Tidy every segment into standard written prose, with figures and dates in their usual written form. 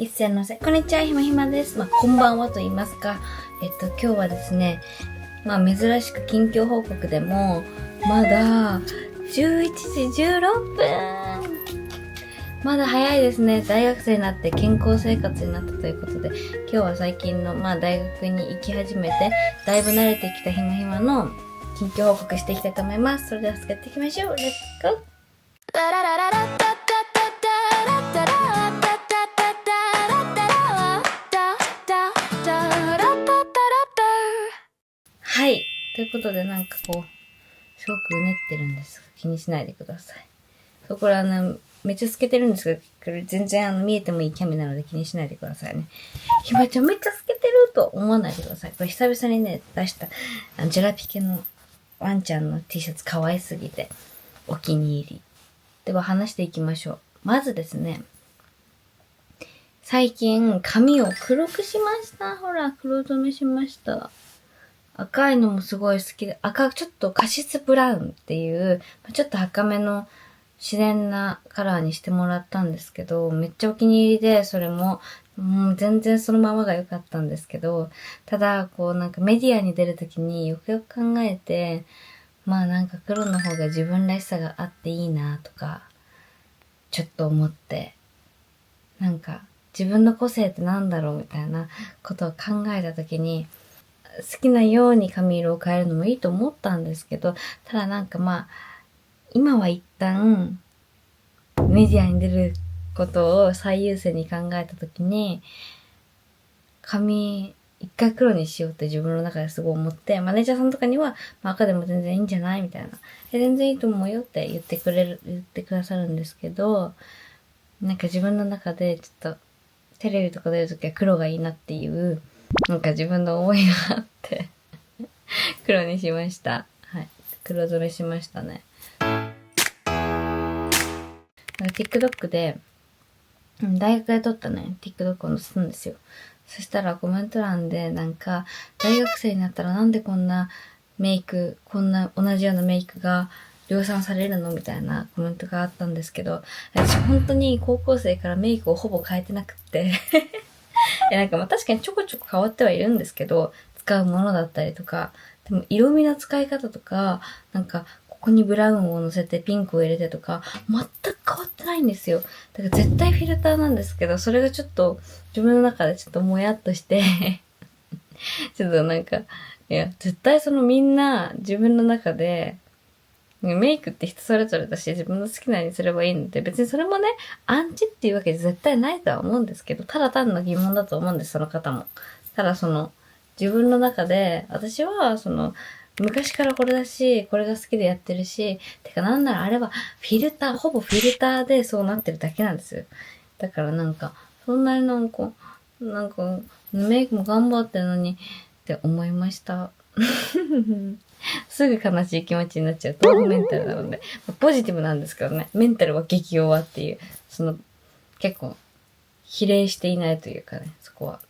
一斉のせ。こんにちは、ひまひまです。こんばんはと言いますか。今日はですね、珍しく近況報告でも、まだ、11時16分。まだ早いですね。大学生になって健康生活になったということで、今日は最近の、大学に行き始めて、だいぶ慣れてきたひまひまの近況報告していきたいと思います。それでは、やっていきましょう。レッツゴー。はい。ということで、すごくうねってるんですが、気にしないでください。そう、これめっちゃ透けてるんですが、これ全然見えてもいいキャミなので気にしないでくださいね。ひまちゃんめっちゃ透けてると思わないでください。これ久々にね、出した、ジェラピケのワンちゃんの T シャツ可愛すぎて、お気に入り。では話していきましょう。まずですね、最近髪を黒くしました。ほら、黒染めしました。赤いのもすごい好きで、ちょっとカシスブラウンっていう、ちょっと赤めの自然なカラーにしてもらったんですけど、めっちゃお気に入りで、それも、全然そのままが良かったんですけど、ただ、メディアに出るときによくよく考えて、黒の方が自分らしさがあっていいなとか、ちょっと思って、自分の個性ってなんだろうみたいなことを考えたときに、好きなように髪色を変えるのもいいと思ったんですけど、ただ今は一旦、メディアに出ることを最優先に考えたときに、髪、一回黒にしようって自分の中ですごい思って、マネージャーさんとかには、赤でも全然いいんじゃないみたいな。全然いいと思うよって言ってくださるんですけど、自分の中でちょっと、テレビとか出るときは黒がいいなっていう、自分の思いがあって、黒にしました。はい。黒染めしましたね。TikTok で、大学で撮ったね、TikTok を載せたんですよ。そしたらコメント欄で大学生になったらなんでこんなメイク、こんな同じようなメイクが量産されるのみたいなコメントがあったんですけど、私本当に高校生からメイクをほぼ変えてなくって確かにちょこちょこ変わってはいるんですけど、使うものだったりとか、でも色味の使い方とか、ここにブラウンを乗せてピンクを入れてとか、全く変わってないんですよ。だから絶対フィルターなんですけど、それがちょっと自分の中でちょっともやっとしてちょっといや、絶対みんな自分の中で、メイクって人それぞれだし、自分の好きなようにすればいいので、別にそれもね、アンチっていうわけで絶対ないとは思うんですけど、ただ単の疑問だと思うんです、その方も。ただ自分の中で、私は昔からこれだし、これが好きでやってるし、なんならあれはほぼフィルターでそうなってるだけなんですよ。だからそんなにメイクも頑張ってるのに、って思いました。すぐ悲しい気持ちになっちゃう。豆腐メンタルなので。ポジティブなんですけどね。メンタルは激弱っていう、結構、比例していないというかね、そこは。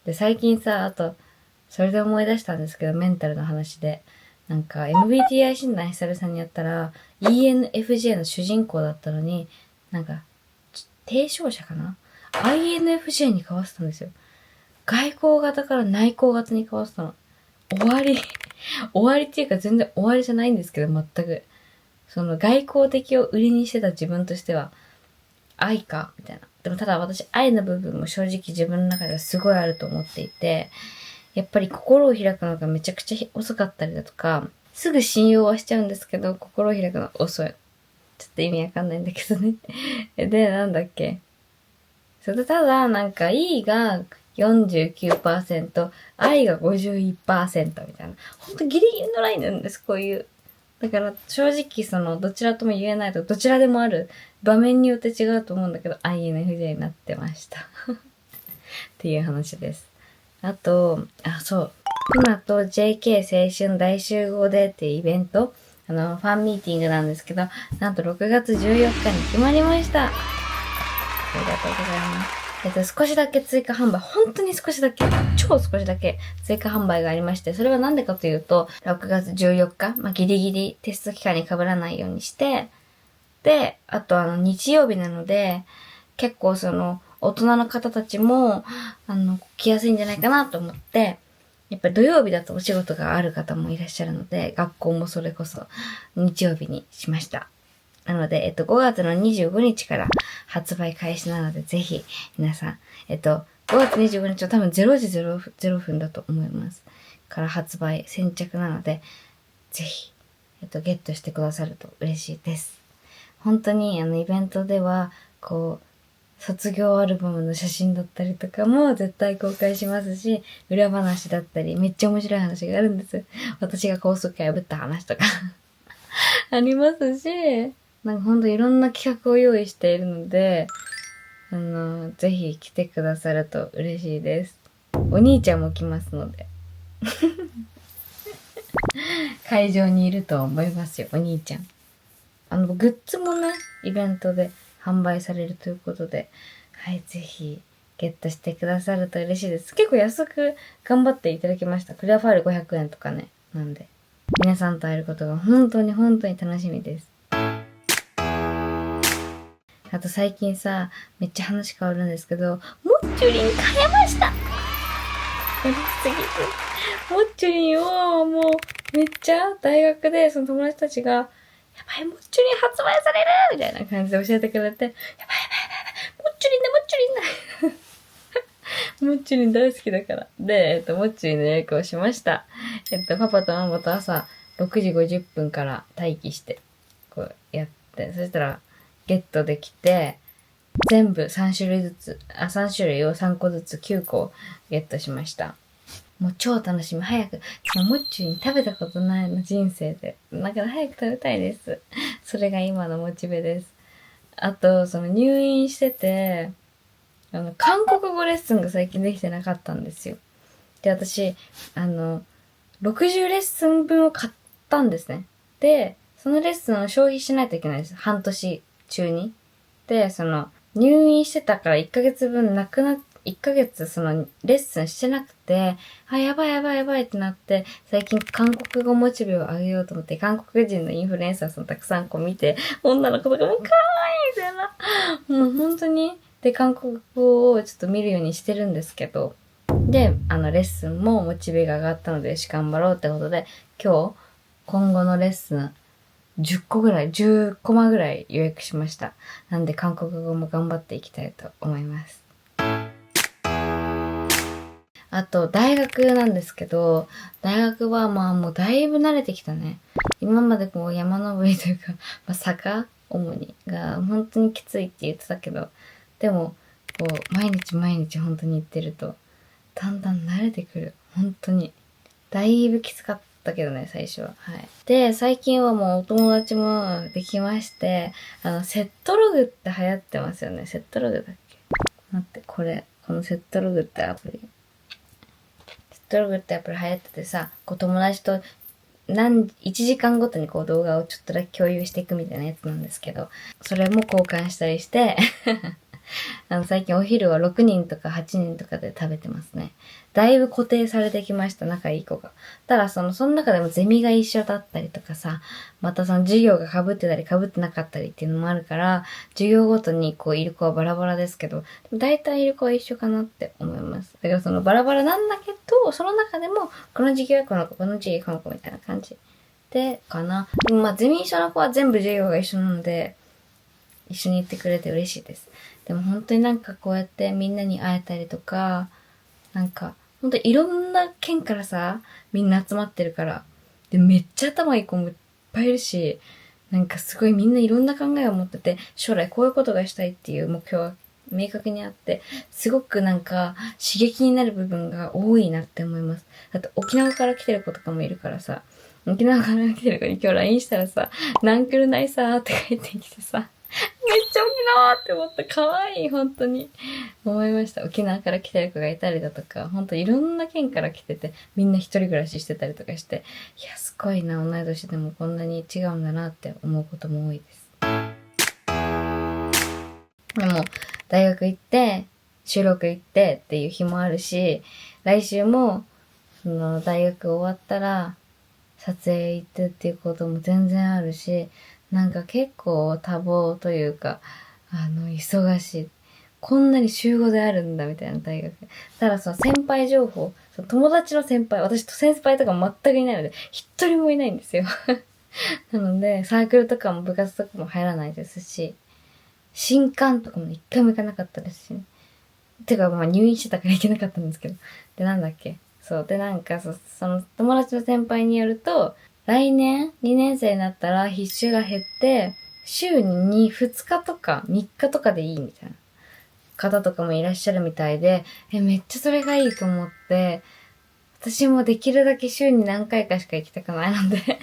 で、最近さ、あと、それで思い出したんですけど、メンタルの話で。MBTI 診断久々にやったら、ENFJ の主人公だったのに、提唱者かな ?INFJ に変わってたんですよ。外向型から内向型に変わってたの。終わりっていうか全然終わりじゃないんですけど、全く。外向的を売りにしてた自分としては、愛かみたいな。でもただ私、愛の部分も正直自分の中ではすごいあると思っていて、やっぱり心を開くのがめちゃくちゃ遅かったりだとか、すぐ信用はしちゃうんですけど、心を開くのは遅い。ちょっと意味わかんないんだけどね。で、なんだっけ。それただ、E が49%、愛が51%みたいな。ほんとギリギリのラインなんです、こういう。だから正直どちらとも言えないと、どちらでもある場面によって違うと思うんだけど、INFJ になってました。っていう話です。あと、そう。今と JK 青春大集合でっていうイベント、ファンミーティングなんですけど、なんと6月14日に決まりました。ありがとうございます。少しだけ追加販売、本当に少しだけ、超少しだけ追加販売がありまして、それはなんでかというと、6月14日、ギリギリテスト期間に被らないようにして、で、あと日曜日なので、結構大人の方たちも、来やすいんじゃないかなと思って、やっぱり土曜日だとお仕事がある方もいらっしゃるので、学校もそれこそ日曜日にしました。なので、5月の25日から発売開始なので、ぜひ、皆さん、5月25日は多分0時0分だと思います。から発売、先着なので、ぜひ、ゲットしてくださると嬉しいです。本当に、イベントでは、卒業アルバムの写真だったりとかも絶対公開しますし、裏話だったり、めっちゃ面白い話があるんです。私が高速破った話とかありますし、なんかほんといろんな企画を用意しているので、ぜひ来てくださると嬉しいです。お兄ちゃんも来ますので。会場にいると思いますよ、お兄ちゃん。グッズもね、イベントで販売されるということで、はい、ぜひ、ゲットしてくださると嬉しいです。結構安く頑張っていただきました。クリアファイル500円とかね。なんで、皆さんと会えることが本当に楽しみです。あと最近さ、めっちゃ話変わるんですけど、モッチュリン変えました。嬉しすぎて。モッチュリンをもうめっちゃ大学でその友達たちが、やばい、モッチュリン発売されるみたいな感じで教えてくれて、やばい、モッチュリンだ、モッチュリンだモッチュリン大好きだから。で、モッチュリンの予約をしました。パパとママと朝6時50分から待機して、やって、そしたら、ゲットできて、全部3種類ずつ、3種類を3個ずつ9個ゲットしました。もう超楽しみ。早く、モッチュリン食べたことないの人生で。だから早く食べたいです。それが今のモチベです。あと、入院してて、韓国語レッスンが最近できてなかったんですよ。で、私、60レッスン分を買ったんですね。で、そのレッスンを消費しないといけないんです。半年中に。で、入院してたから1ヶ月分なくなっ、1ヶ月レッスンしてなくて、あ、やばいやばいやばいってなって、最近韓国語モチベを上げようと思って、韓国人のインフルエンサーさんたくさん見て、女の子とかもう可愛いみたいな。もう本当に。で、韓国語をちょっと見るようにしてるんですけど、で、レッスンもモチベが上がったので、よし、頑張ろうってことで、今後のレッスン、10コマぐらい予約しました。なんで、韓国語も頑張っていきたいと思います。あと、大学なんですけど、大学はもうだいぶ慣れてきたね。今まで山登りというか、坂主にが本当にきついって言ってたけど、でも、毎日毎日本当に行ってると、だんだん慣れてくる。本当に。だいぶきつかったけどね、最初は。はい。で、最近はもうお友達もできまして、セットログって流行ってますよね。セットログだっけ？待って、このセットログってアプリ。セットログってアプリ流行っててさ、友達と1時間ごとに動画をちょっとだけ共有していくみたいなやつなんですけど、それも交換したりして最近お昼は6人とか8人とかで食べてますね。だいぶ固定されてきました、仲いい子が。ただその中でもゼミが一緒だったりとかさ、また授業が被ってたり被ってなかったりっていうのもあるから、授業ごとにいる子はバラバラですけど、だいたいいる子は一緒かなって思います。だからバラバラなんだけど、その中でも、この授業はこの子、この授業はこの子みたいな感じで、かな。でもゼミ一緒の子は全部授業が一緒なので、一緒に行ってくれて嬉しいです。でも本当にこうやってみんなに会えたりとか、本当いろんな県からさ、みんな集まってるから。で、めっちゃ頭いい子もいっぱいいるし、すごいみんないろんな考えを持ってて、将来こういうことがしたいっていう目標が明確にあって、すごく刺激になる部分が多いなって思います。だって沖縄から来てる子とかもいるからさ、沖縄から来てる子に今日 LINE したらさ、なんくるないさーって帰ってきてさ、めっちゃ沖縄って思った。可愛い、本当に。思いました。沖縄から来てる子がいたりだとか、本当いろんな県から来てて、みんな一人暮らししてたりとかして、いや、すごいな、同い年でもこんなに違うんだなって思うことも多いです。でも、大学行って、収録行ってっていう日もあるし、来週も、大学終わったら、撮影行ってっていうことも全然あるし、なんか結構多忙というか、忙しい。こんなに週5であるんだみたいな大学。ただその先輩情報、その友達の先輩、私と先輩とかも全くいないので、一人もいないんですよ。なので、サークルとかも部活とかも入らないですし、新刊とかも一回も行かなかったですしね。てか、まあ入院してたから行けなかったんですけど。で、なんだっけ。そう。で、なんかその友達の先輩によると、来年2年生になったら必修が減って、週に2日とか3日とかでいいみたいな方とかもいらっしゃるみたいで、めっちゃそれがいいと思って、私もできるだけ週に何回かしか行きたくないので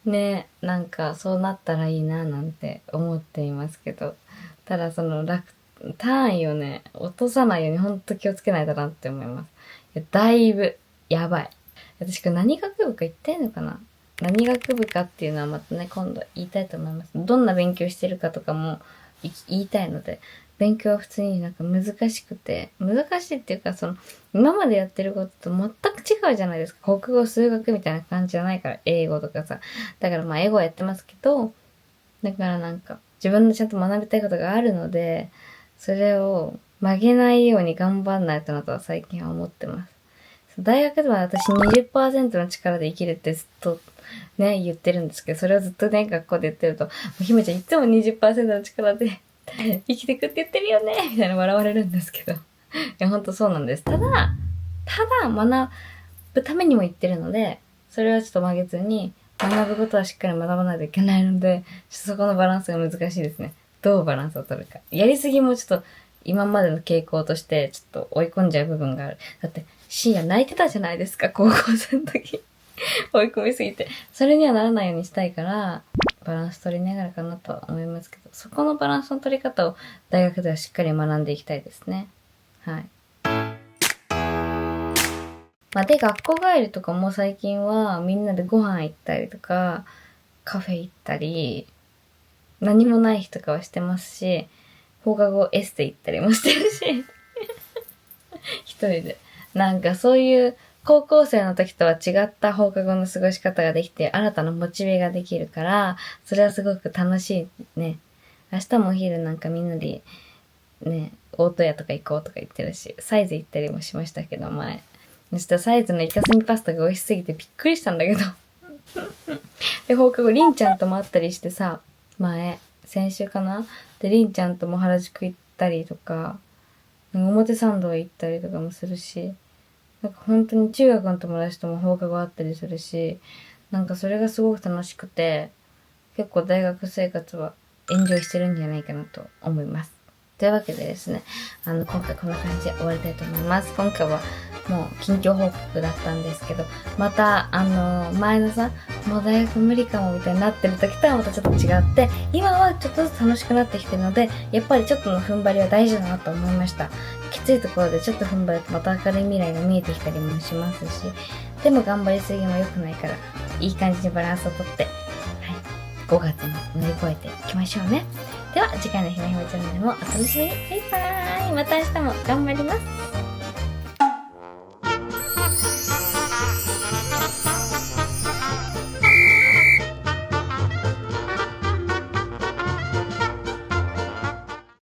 ね、なんかそうなったらいいななんて思っていますけど、ただその単位をね、落とさないようにほんと気をつけないとなって思います。だいぶやばい。私これ何学部か言ってんのかな？何学部かっていうのはまたね、今度言いたいと思います。どんな勉強してるかとかも言いたいので、勉強は普通になんか難しくて、難しいっていうか今までやってることと全く違うじゃないですか。国語、数学みたいな感じじゃないから、英語とかさ。だからまあ英語はやってますけど、だからなんか自分のちゃんと学びたいことがあるので、それを曲げないように頑張んないとなとは最近は思ってます。大学では私 20% の力で生きるってずっとね、言ってるんですけど、それをずっとね、学校で言ってると、ひめちゃんいつも 20% の力で生きてくって言ってるよねみたいな笑われるんですけど。いや、ほんとそうなんです。ただ学ぶためにも言ってるので、それはちょっと曲げずに、学ぶことはしっかり学ばないといけないので、ちょっとそこのバランスが難しいですね。どうバランスを取るか。やりすぎもちょっと今までの傾向としてちょっと追い込んじゃう部分がある。だって、深夜泣いてたじゃないですか、高校生の時。追い込みすぎて。それにはならないようにしたいから、バランス取りながらかなとは思いますけど、そこのバランスの取り方を大学ではしっかり学んでいきたいですね。はい。まあ、で、学校帰りとかも最近はみんなでご飯行ったりとか、カフェ行ったり、何もない日とかはしてますし、放課後エステ行ったりもしてるし、一人で。なんかそういう高校生の時とは違った放課後の過ごし方ができて、新たなモチベができるから、それはすごく楽しいね。明日もお昼なんかみんなで、ね、大戸屋とか行こうとか言ってるし、サイズ行ったりもしましたけど、前。ちょっとサイズのイカスミパスタが美味しすぎてびっくりしたんだけど。で、放課後、りんちゃんとも会ったりしてさ、先週かなで、りんちゃんとも原宿行ったりとか、表参道行ったりとかもするし、なんか本当に中学の友達とも放課後会ったりするし、なんかそれがすごく楽しくて、結構大学生活はエンジョイしてるんじゃないかなと思います。というわけでですね、今回こんな感じで終わりたいと思います。今回はもう近況報告だったんですけど、また前のさ、もう大学無理かもみたいになってる時とはまたちょっと違って、今はちょっとずつ楽しくなってきてるので、やっぱりちょっとの踏ん張りは大事だなと思いました。きついところでちょっと踏ん張るとまた明るい未来が見えてきたりもしますし、でも頑張りすぎも良くないから、いい感じにバランスをとって、はい、5月も乗り越えていきましょうね。では次回のひまひまチャンネルもお楽しみに。バイバーイ。また明日も頑張ります。